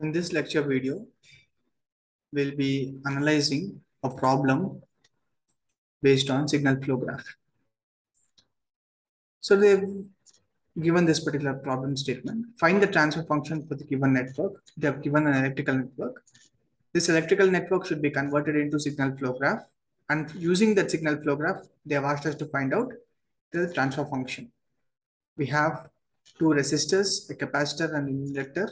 In this lecture video, we'll be analyzing a problem based on signal flow graph. So they've given this particular problem statement. Find the transfer function for the given network. They have given an electrical network. This electrical network should be converted into signal flow graph. And using that signal flow graph, they have asked us to find out the transfer function. We have two resistors, a capacitor and an inductor.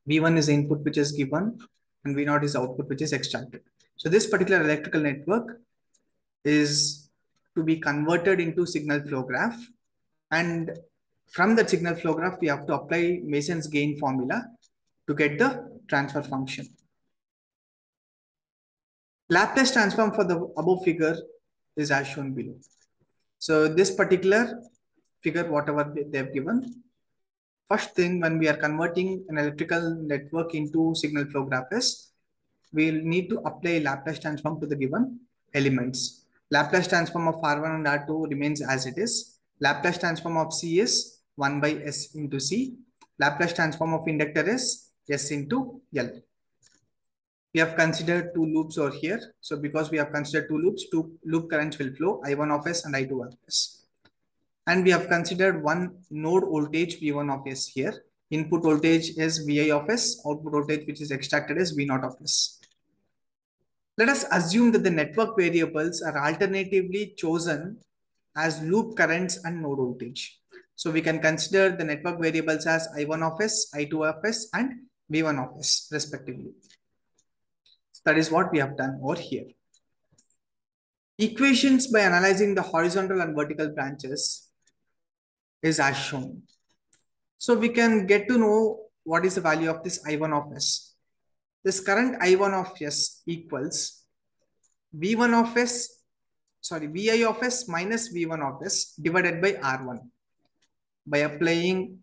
V1 is the input which is given and V0 is the output which is extracted. So this particular electrical network is to be converted into signal flow graph. And from that signal flow graph, we have to apply Mason's gain formula to get the transfer function. Laplace transform for the above figure is as shown below. So this particular figure, whatever they've given, first thing when we are converting an electrical network into signal flow graph is we'll need to apply Laplace transform to the given elements. Laplace transform of R1 and R2 remains as it is. Laplace transform of C is 1 by S into C. Laplace transform of inductor is S into L. We have considered two loops over here. So because we have considered two loops, two loop currents will flow, I1 of S and I2 of S. And we have considered one node voltage V1 of S here. Input voltage is Vi of S, output voltage which is extracted is V0 of S. Let us assume that the network variables are alternatively chosen as loop currents and node voltage. So we can consider the network variables as I1 of S, I2 of S, and V1 of S respectively. So that is what we have done over here. Equations by analyzing the horizontal and vertical branches is as shown. So we can get to know what is the value of this I1 of S. This current I1 of S equals V1 of S, sorry, Vi of S minus V1 of S divided by R1. By applying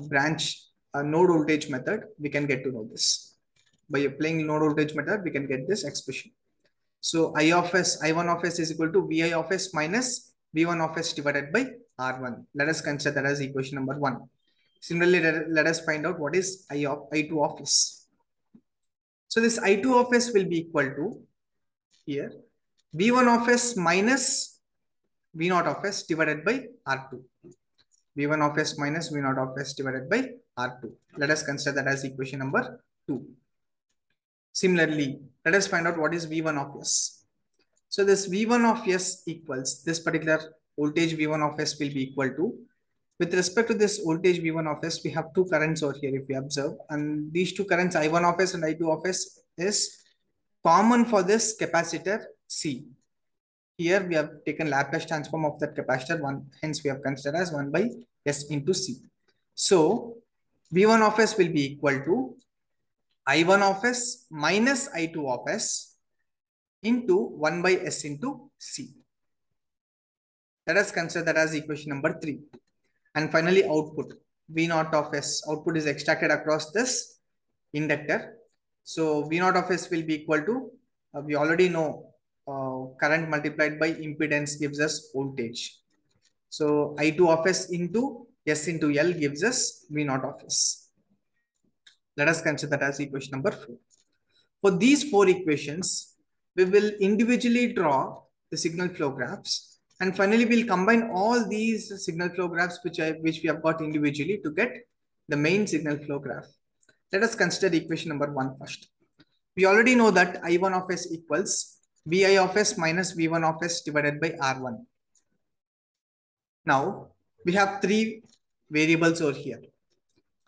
branch node voltage method, we can get to know this. By applying node voltage method, we can get this expression. So I of S, I1 of S is equal to Vi of S minus V1 of S divided by R1. Let us consider that as equation number 1. Similarly, let us find out what is I2 of S. So this I2 of S will be equal to here V1 of S minus V0 of S divided by R2. V1 of S minus V0 of S divided by R2. Let us consider that as equation number 2. Similarly, let us find out what is V1 of S. So this V1 of S equals this particular voltage V1 of S will be equal to, with respect to this voltage V1 of S, we have two currents over here if we observe, and these two currents I1 of S and I2 of S is common for this capacitor C. Here we have taken Laplace transform of that capacitor 1, hence we have considered as 1 by S into C. So V1 of S will be equal to I1 of S minus I2 of S into 1 by S into C. Let us consider that as equation number 3. And finally, output V0 of S. Output is extracted across this inductor. So V0 of S will be equal to, we already know current multiplied by impedance gives us voltage. So I2 of S into S into L gives us V0 of S. Let us consider that as equation number 4. For these 4 equations, we will individually draw the signal flow graphs. And finally, we'll combine all these signal flow graphs which we have got individually to get the main signal flow graph. Let us consider equation number 1 first. We already know that I1 of S equals Vi of S minus V1 of S divided by R1. Now, we have 3 variables over here.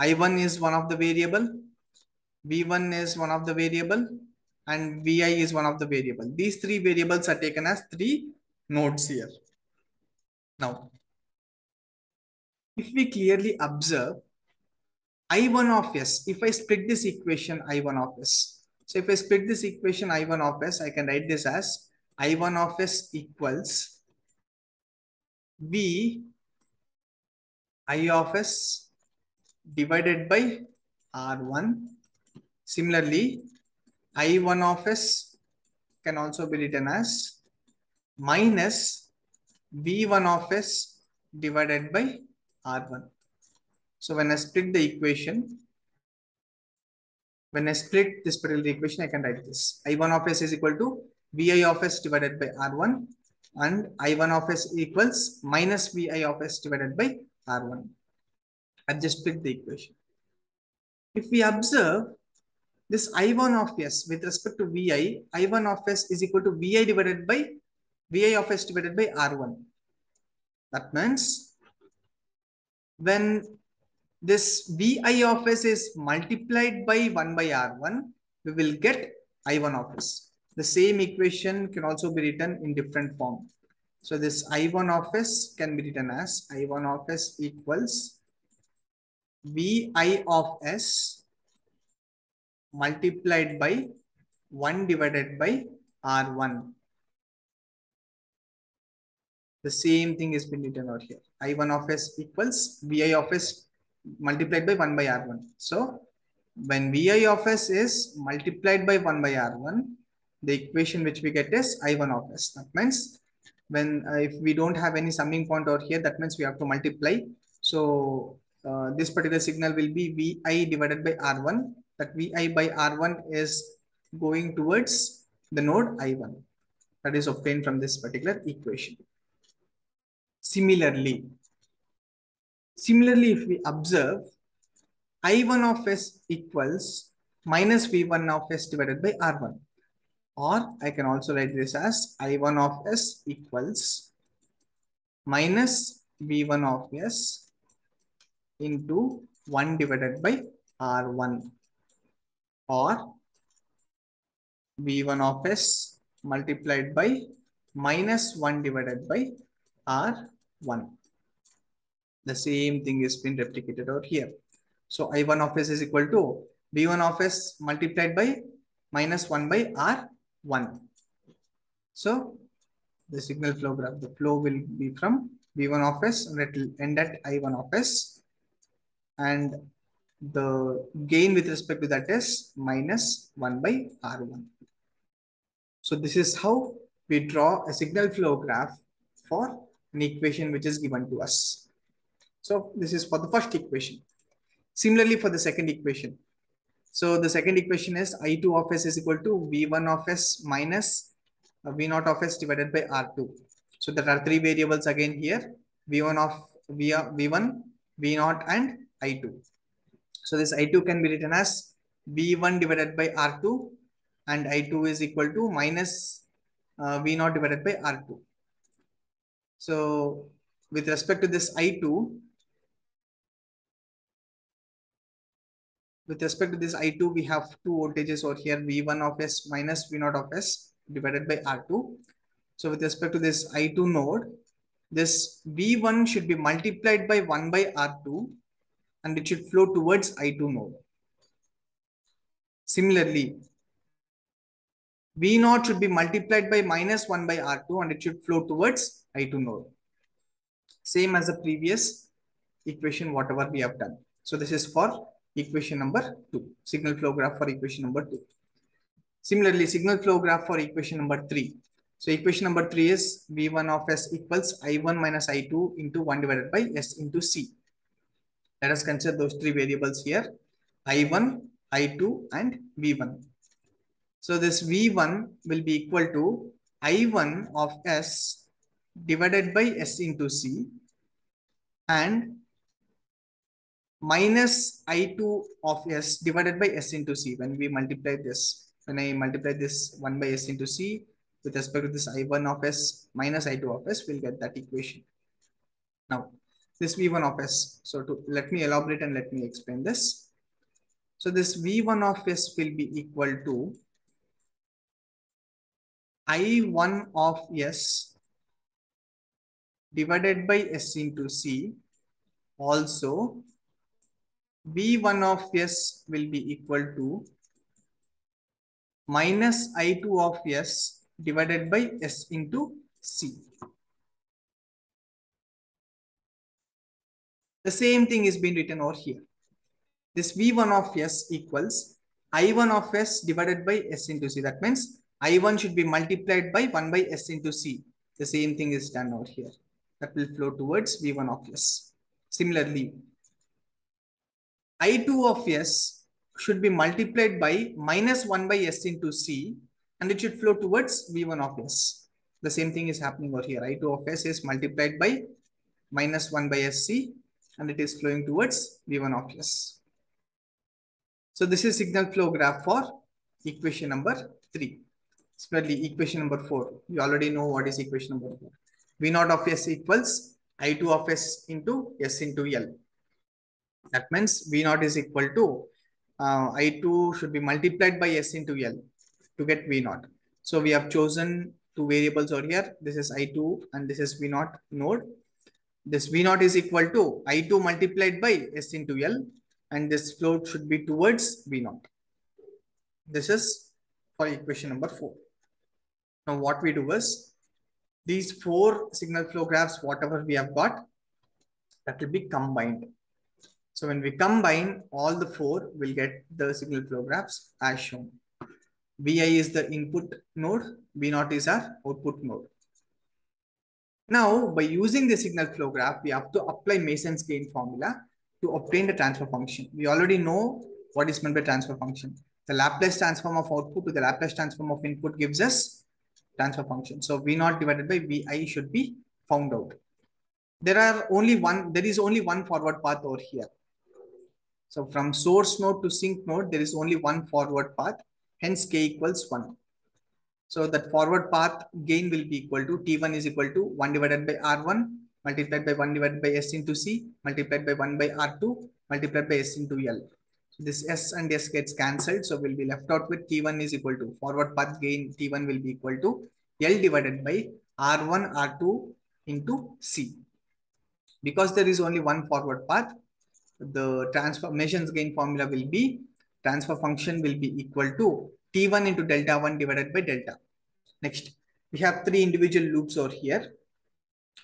I1 is one of the variable, V1 is one of the variable, and Vi is one of the variable. These 3 variables are taken as 3 nodes here. Now, if we clearly observe I1 of S, if I split this equation I1 of S, so if I split this equation I1 of S, I can write this as I1 of S equals V I of S divided by R1. Similarly, I1 of S can also be written as minus V1 of S divided by R1. So when I split the equation, When I split this particular equation, I can write this. I1 of s is equal to Vi of s divided by R1, and I1 of s equals minus Vi of s divided by R1. I just split the equation. If we observe this I1 of s with respect to Vi, I1 of s is equal to Vi divided by Vi of s divided by R1. That means when this Vi of s is multiplied by 1 by R1, we will get I1 of s. The same equation can also be written in different form. So this I1 of s can be written as I1 of s equals Vi of s multiplied by 1 divided by R1. The same thing is been written out here. I1 of s equals Vi of s multiplied by 1 by R1. So when Vi of s is multiplied by 1 by R1, the equation which we get is I1 of s. That means when if we don't have any summing point out here, that means we have to multiply. So this particular signal will be Vi divided by R1. That Vi by R1 is going towards the node I1. That is obtained from this particular equation. Similarly, if we observe I1 of s equals minus V1 of s divided by R1, or I can also write this as I1 of s equals minus V1 of s into 1 divided by R1, or V1 of s multiplied by minus 1 divided by R1. The same thing is been replicated out here. So I1 of s is equal to V1 of s multiplied by minus 1 by R1. So the signal flow graph, the flow will be from V1 of s and it will end at I1 of s. And the gain with respect to that is minus 1 by R1. So this is how we draw a signal flow graph for an equation which is given to us. So this is for the first equation. Similarly for the second equation. So the second equation is I2 of s is equal to V1 of s minus V0 of s divided by R2. So there are three variables again here, V1 of V1, V0 and I2. So this I2 can be written as V1 divided by R2, and I2 is equal to minus V0 divided by R2. So with respect to this I2, we have two voltages over here, V1 of s minus V0 of s divided by R2. So with respect to this I2 node, this V1 should be multiplied by 1 by R2 and it should flow towards I2 node. Similarly, V0 should be multiplied by minus 1 by R2 and it should flow towards I2 node. Same as the previous equation, whatever we have done. So this is for equation number 2, signal flow graph for equation number 2. Similarly, signal flow graph for equation number 3. So equation number 3 is V1 of s equals I1 minus I2 into 1 divided by s into C. Let us consider those three variables here, I1, I2 and V1. So this V1 will be equal to I1 of s divided by s into C and minus I2 of s divided by s into C. When we multiply this, when I multiply this 1 by s into C with respect to this I1 of s minus I2 of s, we'll get that equation. Now, this V1 of s. So let me elaborate and let me explain this. So this V1 of s will be equal to I1 of s divided by s into C. Also, V1 of s will be equal to minus I2 of s divided by s into C. The same thing is being written over here. This V1 of s equals I1 of s divided by s into C. That means I1 should be multiplied by 1 by s into C. The same thing is done over here. That will flow towards V1 of s. Similarly, I2 of s should be multiplied by minus 1 by S into C, and it should flow towards V1 of S. The same thing is happening over here. I2 of S is multiplied by minus 1 by SC, and it is flowing towards V1 of S. So this is signal flow graph for equation number 3. Similarly, equation number 4, you already know what is equation number 4. V0 of S equals I2 of S into S into L. That means V0 is equal to I2 should be multiplied by S into L to get V0. So we have chosen two variables over here. This is I2 and this is V0 node. This V0 is equal to I2 multiplied by S into L, and this flow should be towards V0. This is for equation number 4. Now what we do is, these 4 signal flow graphs, whatever we have got, that will be combined. So when we combine all the 4, we'll get the signal flow graphs as shown. Vi is the input node, V0 is our output node. Now, by using the signal flow graph, we have to apply Mason's gain formula to obtain the transfer function. We already know what is meant by transfer function. The Laplace transform of output to the Laplace transform of input gives us transfer function. So V0 divided by Vi should be found out. There is only one forward path over here. So from source node to sink node, there is only one forward path. Hence K equals 1. So that forward path gain will be equal to T1 is equal to 1 divided by R1 multiplied by 1 divided by S into C multiplied by 1 by R2 multiplied by S into L. So this S and S gets cancelled. So we'll be left out with T1 is equal to forward path gain T1 will be equal to L divided by R1 R2 into C. Because there is only one forward path, the transformations gain formula will be transfer function will be equal to T1 into delta 1 divided by delta. Next, we have 3 individual loops over here.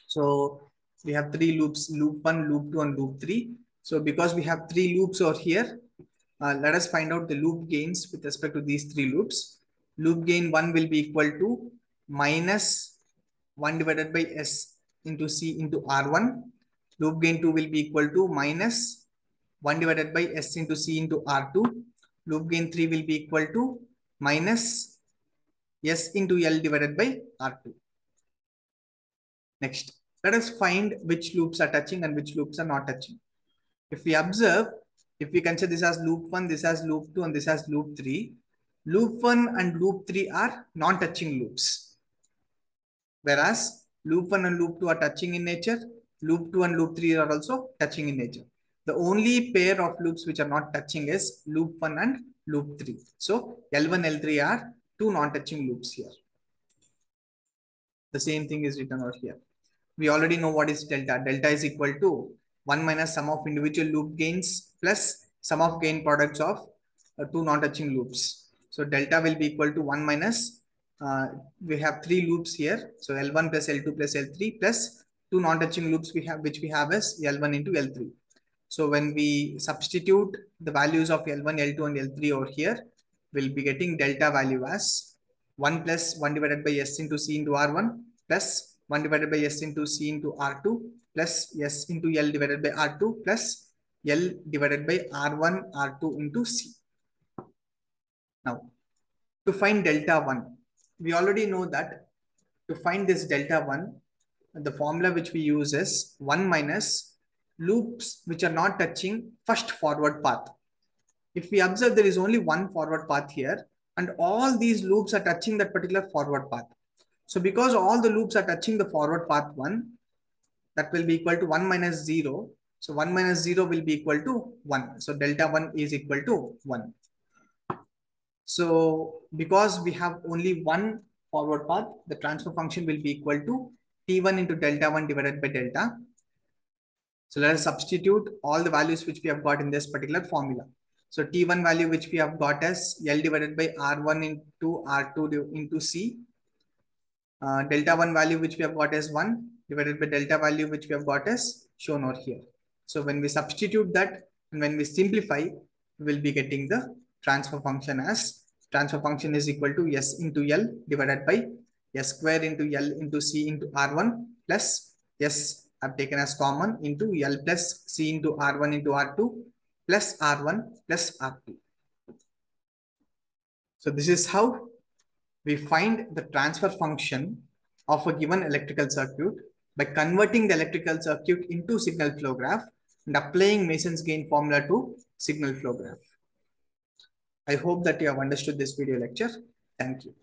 So we have 3 loops, loop 1, loop 2, and loop 3. So because we have 3 loops over here, let us find out the loop gains with respect to these 3 loops. Loop gain 1 will be equal to minus 1 divided by S into C into R1. Loop gain 2 will be equal to minus 1 divided by S into C into R2. Loop gain 3 will be equal to minus S into L divided by R2. Next, let us find which loops are touching and which loops are not touching. If we observe, if we consider this as loop 1, this as loop 2, and this as loop 3, loop 1 and loop 3 are non-touching loops. Whereas loop 1 and loop 2 are touching in nature, loop 2 and loop 3 are also touching in nature. The only pair of loops which are not touching is loop 1 and loop 3. So L1, L3 are 2 non-touching loops here. The same thing is written out here. We already know what is delta. Delta is equal to 1 minus sum of individual loop gains plus sum of gain products of 2 non-touching loops. So delta will be equal to 1 minus, we have 3 loops here. So L1 plus L2 plus L3 plus 2 non-touching loops which we have as L1 into L3. So when we substitute the values of L1, L2 and L3 over here, we'll be getting delta value as 1 plus 1 divided by S into C into R1 plus 1 divided by S into C into R2 plus S into L divided by R2 plus L divided by R1 R2 into C. Now, to find delta 1, we already know that to find this delta 1, the formula which we use is 1 minus loops which are not touching first forward path. If we observe, there is only one forward path here and all these loops are touching that particular forward path. So because all the loops are touching the forward path 1, that will be equal to 1 minus 0. So 1 minus 0 will be equal to 1. So delta 1 is equal to 1. So because we have only one forward path, the transfer function will be equal to T1 into delta 1 divided by delta. So let us substitute all the values which we have got in this particular formula. So T1 value which we have got as L divided by R1 into R2 into C. Delta 1 value which we have got as 1 divided by delta value which we have got as shown over here. So when we substitute that and when we simplify, we will be getting the transfer function as transfer function is equal to S into L divided by S square into L into C into R1 plus S I've taken as common into L plus C into R1 into R2 plus R1 plus R2. So this is how we find the transfer function of a given electrical circuit by converting the electrical circuit into signal flow graph and applying Mason's gain formula to signal flow graph. I hope that you have understood this video lecture. Thank you.